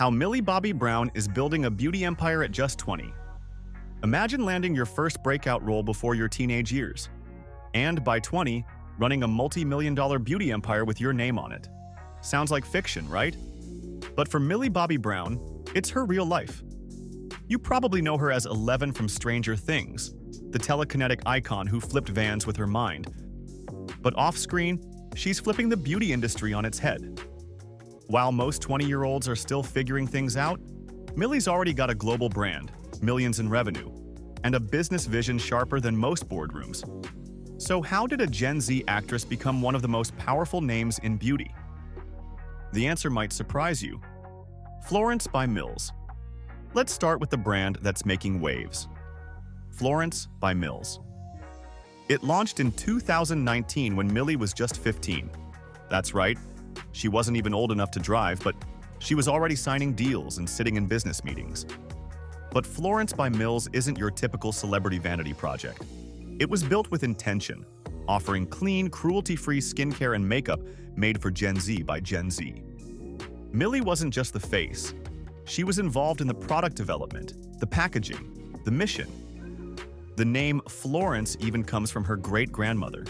How Millie Bobby Brown is building a beauty empire at just 20. Imagine landing your first breakout role before your teenage years. And by 20, running a multi-million-dollar beauty empire with your name on it. Sounds like fiction, right? But for Millie Bobby Brown, it's her real life. You probably know her as Eleven from Stranger Things, the telekinetic icon who flipped vans with her mind. But off-screen, she's flipping the beauty industry on its head. While most 20-year-olds are still figuring things out, Millie's already got a global brand, millions in revenue, and a business vision sharper than most boardrooms. So how did a Gen Z actress become one of the most powerful names in beauty? The answer might surprise you. Florence by Mills. Let's start with the brand that's making waves. Florence by Mills. It launched in 2019 when Millie was just 15. That's right, she wasn't even old enough to drive, but she was already signing deals and sitting in business meetings. But Florence by Mills isn't your typical celebrity vanity project. It was built with intention, offering clean, cruelty-free skincare and makeup made for Gen Z by Gen Z. Millie wasn't just the face. She was involved in the product development, the packaging, the mission. The name Florence even comes from her great-grandmother.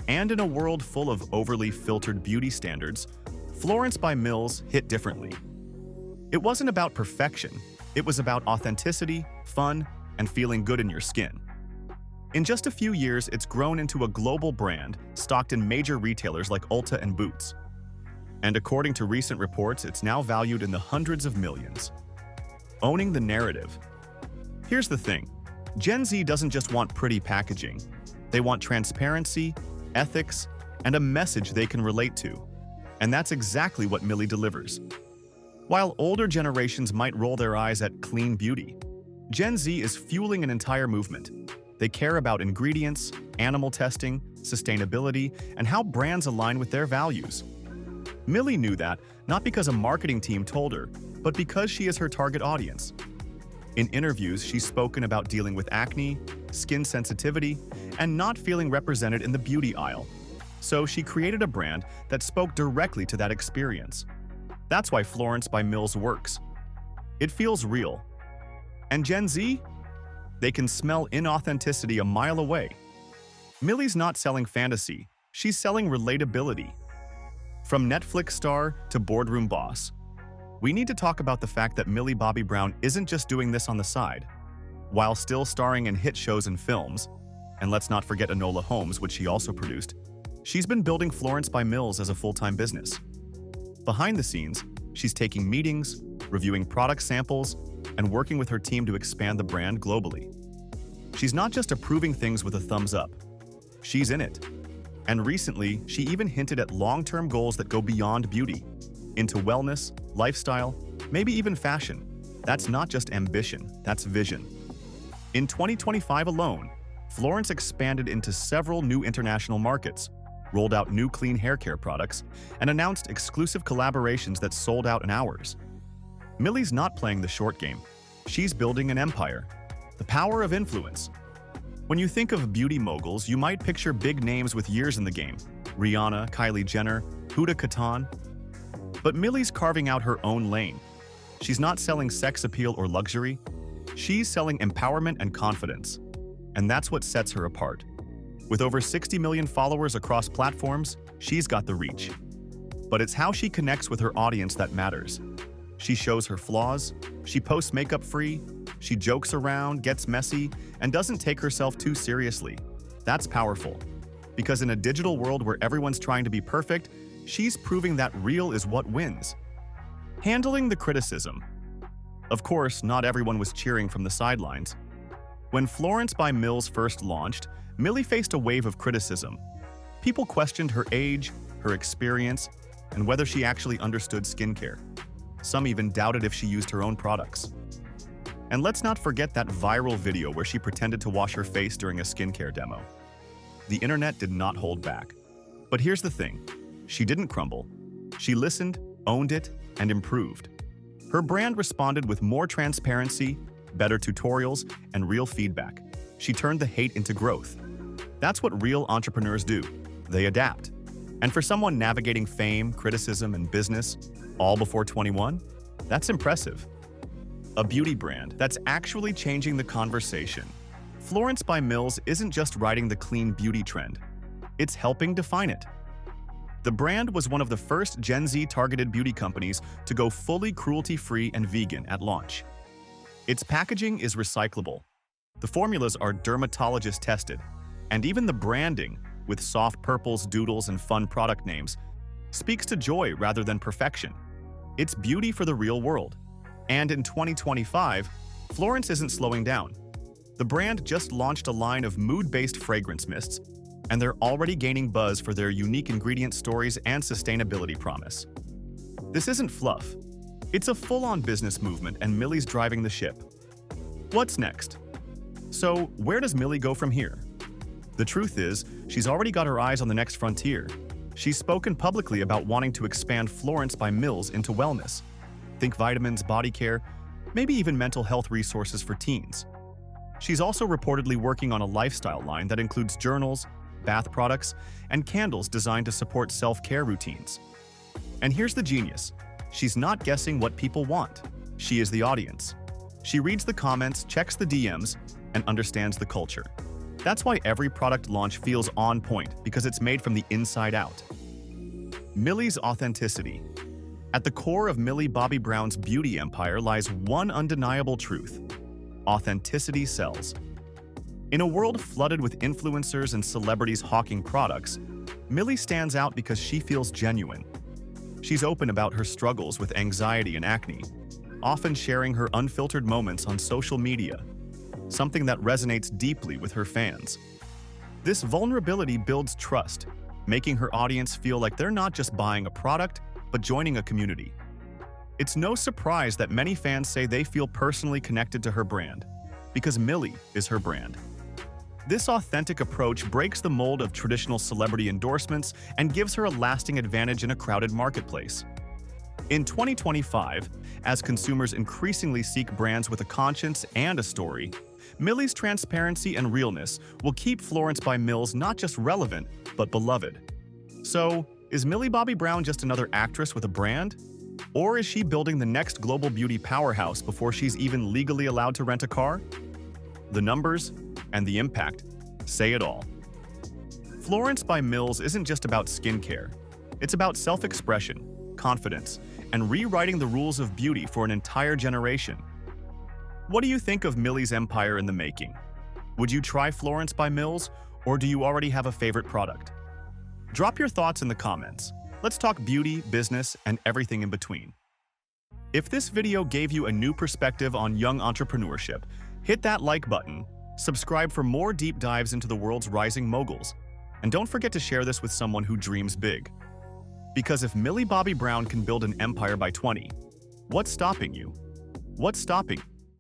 And in a world full of overly filtered beauty standards, Florence by Mills hit differently. It wasn't about perfection. It was about authenticity, fun, and feeling good in your skin. In just a few years, it's grown into a global brand stocked in major retailers like Ulta and Boots. And according to recent reports, it's now valued in the hundreds of millions. Owning the narrative. Here's the thing. Gen Z doesn't just want pretty packaging. They want transparency, ethics, and a message they can relate to. And that's exactly what Millie delivers. While older generations might roll their eyes at clean beauty, Gen Z is fueling an entire movement. They care about ingredients, animal testing, sustainability, and how brands align with their values. Millie knew that, not because a marketing team told her, but because she is her target audience. In interviews, she's spoken about dealing with acne, skin sensitivity, and not feeling represented in the beauty aisle. So she created a brand that spoke directly to that experience. That's why Florence by Mills works. It feels real. And Gen Z? They can smell inauthenticity a mile away. Millie's not selling fantasy, she's selling relatability. From Netflix star to boardroom boss. We need to talk about the fact that Millie Bobby Brown isn't just doing this on the side. While still starring in hit shows and films, and let's not forget Enola Holmes, which she also produced, she's been building Florence by Mills as a full-time business. Behind the scenes, she's taking meetings, reviewing product samples, and working with her team to expand the brand globally. She's not just approving things with a thumbs up. She's in it. And recently, she even hinted at long-term goals that go beyond beauty, into wellness, lifestyle, maybe even fashion. That's not just ambition, that's vision. In 2025 alone, Florence expanded into several new international markets, rolled out new clean hair care products, and announced exclusive collaborations that sold out in hours. Millie's not playing the short game. She's building an empire. The power of influence. When you think of beauty moguls, you might picture big names with years in the game. Rihanna, Kylie Jenner, Huda Kattan. But Millie's carving out her own lane. She's not selling sex appeal or luxury. She's selling empowerment and confidence. And that's what sets her apart. With over 60 million followers across platforms, she's got the reach. But it's how she connects with her audience that matters. She shows her flaws, she posts makeup-free, she jokes around, gets messy, and doesn't take herself too seriously. That's powerful. Because in a digital world where everyone's trying to be perfect, she's proving that real is what wins. Handling the criticism. Of course, not everyone was cheering from the sidelines. When Florence by Mills first launched, Millie faced a wave of criticism. People questioned her age, her experience, and whether she actually understood skincare. Some even doubted if she used her own products. And let's not forget that viral video where she pretended to wash her face during a skincare demo. The internet did not hold back. But here's the thing. She didn't crumble. She listened, owned it, and improved. Her brand responded with more transparency, better tutorials, and real feedback. She turned the hate into growth. That's what real entrepreneurs do. They adapt. And for someone navigating fame, criticism, and business, all before 21, That's impressive. A beauty brand that's actually changing the conversation. Florence by Mills isn't just riding the clean beauty trend. It's helping define it. The brand was one of the first Gen Z targeted beauty companies to go fully cruelty-free and vegan at launch. Its packaging is recyclable. The formulas are dermatologist tested, and even the branding, with soft purples, doodles, and fun product names, speaks to joy rather than perfection. It's beauty for the real world. And in 2025, Florence isn't slowing down. The brand just launched a line of mood-based fragrance mists, and they're already gaining buzz for their unique ingredient stories and sustainability promise. This isn't fluff. It's a full-on business movement, and Millie's driving the ship. What's next? So, where does Millie go from here? The truth is, she's already got her eyes on the next frontier. She's spoken publicly about wanting to expand Florence by Mills into wellness. Think vitamins, body care, maybe even mental health resources for teens. She's also reportedly working on a lifestyle line that includes journals, bath products, and candles designed to support self-care routines. And here's the genius. She's not guessing what people want. She is the audience. She reads the comments, checks the DMs, and understands the culture. That's why every product launch feels on point, because it's made from the inside out. Millie's authenticity. At the core of Millie Bobby Brown's beauty empire lies one undeniable truth: authenticity sells. In a world flooded with influencers and celebrities hawking products, Millie stands out because she feels genuine. She's open about her struggles with anxiety and acne, often sharing her unfiltered moments on social media, something that resonates deeply with her fans. This vulnerability builds trust, making her audience feel like they're not just buying a product, but joining a community. It's no surprise that many fans say they feel personally connected to her brand, because Millie is her brand. This authentic approach breaks the mold of traditional celebrity endorsements and gives her a lasting advantage in a crowded marketplace. In 2025, as consumers increasingly seek brands with a conscience and a story, Millie's transparency and realness will keep Florence by Mills not just relevant, but beloved. So, is Millie Bobby Brown just another actress with a brand? Or is she building the next global beauty powerhouse before she's even legally allowed to rent a car? The numbers and the impact say it all. Florence by Mills isn't just about skincare. It's about self-expression, confidence, and rewriting the rules of beauty for an entire generation. What do you think of Millie's empire in the making? Would you try Florence by Mills, or do you already have a favorite product? Drop your thoughts in the comments. Let's talk beauty, business, and everything in between. If this video gave you a new perspective on young entrepreneurship, hit that like button, subscribe for more deep dives into the world's rising moguls, and don't forget to share this with someone who dreams big. Because if Millie Bobby Brown can build an empire by 20, what's stopping you? What's stopping